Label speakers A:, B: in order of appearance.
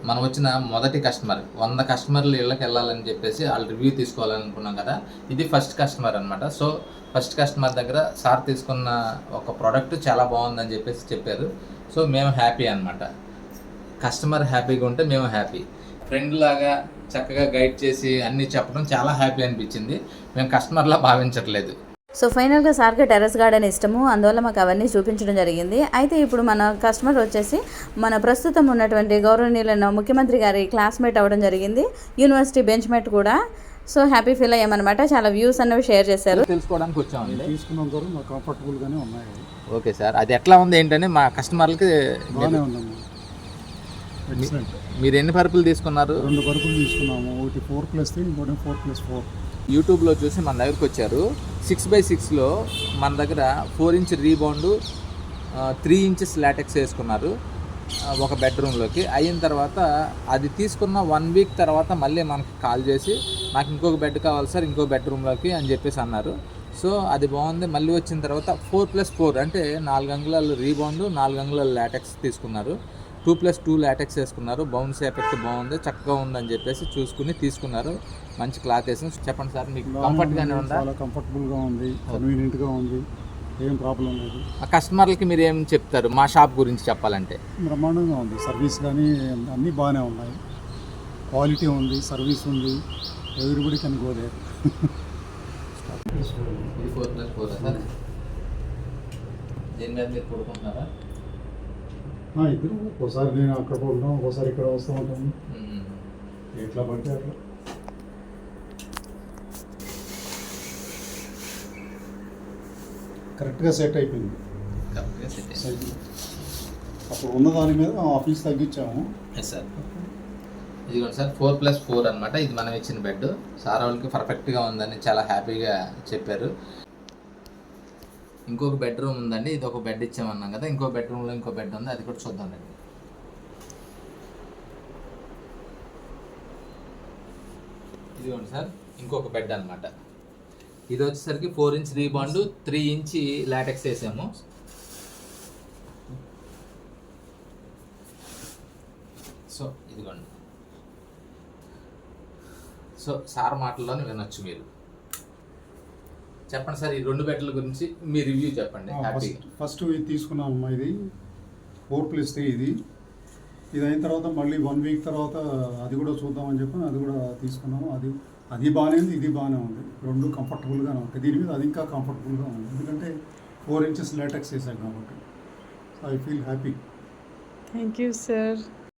A: మనం వచ్చిన మొదటి కస్టమర్ 100 కస్టమర్లు ఇళ్ళకి వెళ్ళాలని చెప్పేసి వాళ్ళు రివ్యూ తీసుకోవాలనుకున్నాం కదా, ఇది ఫస్ట్ కస్టమర్ అనమాట. సో ఫస్ట్ కస్టమర్ దగ్గర సార్ తీసుకున్న ఒక ప్రోడక్ట్ చాలా బాగుందని చెప్పేసి చెప్పారు. సో మేము హ్యాపీ అనమాట. కస్టమర్ హ్యాపీగా ఉంటే మేము హ్యాపీ. ఫ్రెండ్ లాగా చక్కగా గైడ్ చేసి అన్నీ చెప్పడం చాలా హ్యాపీ అనిపించింది. మేము కస్టమర్లా భావించట్లేదు.
B: సో ఫైనల్గా సార్కి టెర్రస్ గార్డెన్ ఇష్టము, అందువల్ల మాకు అవన్నీ చూపించడం జరిగింది. అయితే ఇప్పుడు మన కస్టమర్ వచ్చేసి మన ప్రస్తుతం ఉన్నటువంటి గౌరవనీయులైన ముఖ్యమంత్రి గారి క్లాస్మేట్ అవ్వడం జరిగింది, యూనివర్సిటీ బెంచ్మేట్ కూడా. సో హ్యాపీ ఫీల్ అయ్యామన్నమాట. చాలా వ్యూస్ అనేవి షేర్ చేశారు.
A: తెలుసుకోవడానికి వచ్చాము.
C: తీసుకున్నంత వరకు మాకు కంఫర్టబుల్గానే ఉన్నాయి.
A: ఓకే సార్, అది ఎట్లా ఉంది ఏంటని మా కస్టమర్లకి
C: బాగానే ఉందమ్మా.
A: మీరు ఎన్ని పరుపులు తీసుకున్నారు?
C: 2 పరుపులు తీసుకున్నాము. ఒకటి 4+3, ఇంకోటి 4+4.
A: యూట్యూబ్లో చూసి మన దగ్గరికి వచ్చారు. 6x6లో మన దగ్గర 4 ఇంచ్ రీబౌండ్, 3 ఇంచెస్ లాటెక్స్ వేసుకున్నారు ఒక బెడ్రూమ్లోకి. అయిన తర్వాత అది తీసుకున్న 1 వీక్ తర్వాత మళ్ళీ మనకి కాల్ చేసి నాకు ఇంకొక బెడ్ కావాలి సార్ ఇంకో బెడ్రూమ్లోకి అని చెప్పేసి అన్నారు. సో అది బాగుంది. మళ్ళీ వచ్చిన తర్వాత 4+4 అంటే 4 అంగుళాలు రీబౌండ్, 4 అంగుళాలు లాటెక్స్ తీసుకున్నారు. 2+2 లాటెక్స్ వేసుకున్నారు. బౌన్స్ ఎఫెక్ట్ బాగుంది, చక్కగా ఉందని చెప్పేసి చూసుకుని తీసుకున్నారు. మంచి క్లాత్ వేసి. చెప్పండి సార్, మీకు కంఫర్ట్గానే ఉందా?
C: చాలా కంఫర్టబుల్గా ఉంది, కన్వీనియంట్గా ఉంది, ఏం ప్రాబ్లం లేదు.
A: ఆ కస్టమర్లకి మీరు ఏం చెప్తారు మా షాప్ గురించి చెప్పాలంటే?
C: బ్రహ్మాండంగా ఉంది. సర్వీస్ కానీ అన్నీ బాగానే ఉన్నాయి. క్వాలిటీ ఉంది, సర్వీస్ ఉంది. Everybody can go there.
A: ఇది 4+4 సార్. దీని మీద మీరు పడుకుంటున్నారా?
C: ఇద్దరు ఒకసారి నేను అక్కడ ఉంటాం, ఒకసారి ఇక్కడ వస్తూ ఉంటాము. ఎట్లా పడితే అట్లా. కరెక్ట్గా సెట్ అయిపోయింది. అప్పుడు ఉన్న దాని మీద ఆఫీస్ తగ్గించాము.
A: సార్ ఇదిగోండి సార్, 4+4 అనమాట. ఇది మనం ఇచ్చిన బెడ్. సార్ వాళ్ళకి పర్ఫెక్ట్గా ఉందని చాలా హ్యాపీగా చెప్పారు. ఇంకొక బెడ్రూమ్ ఉందండి, ఇది ఒక బెడ్ ఇచ్చామన్నాం కదా, ఇంకో బెడ్రూమ్లో ఇంకో బెడ్ ఉంది, అది కూడా చూద్దామండి. ఇదిగోండి సార్, ఇంకొక బెడ్ అనమాట. ఇది వచ్చేసరికి 4 ఇంచ్ రీబాండ్, 3 ఇంచ్ లాటెక్స్ వేసాము. సో ఇదిగోండి. సో సార్ మాటల్లోనే వినొచ్చు మీరు. చెప్పండి సార్, ఈ 2 బెడ్ల గురించి మీ రివ్యూ చెప్పండి.
C: ఫస్ట్ ఇది తీసుకున్నామమ్మా. ఇది 4+3 ఇది అయిన తర్వాత మళ్ళీ 1 వీక్ తర్వాత అది కూడా చూద్దామని చెప్పి అది కూడా తీసుకున్నాము. అది బాగానే ఉంది, ఇది బాగానే ఉంది. 2 కంఫర్టబుల్గానే ఉంటాయి. దీని మీద అది ఇంకా కంఫర్టబుల్గా ఉంది, ఎందుకంటే 4 ఇంచెస్ లాటెక్స్ వేసాం కాబట్టి. I feel happy.
D: Thank you sir.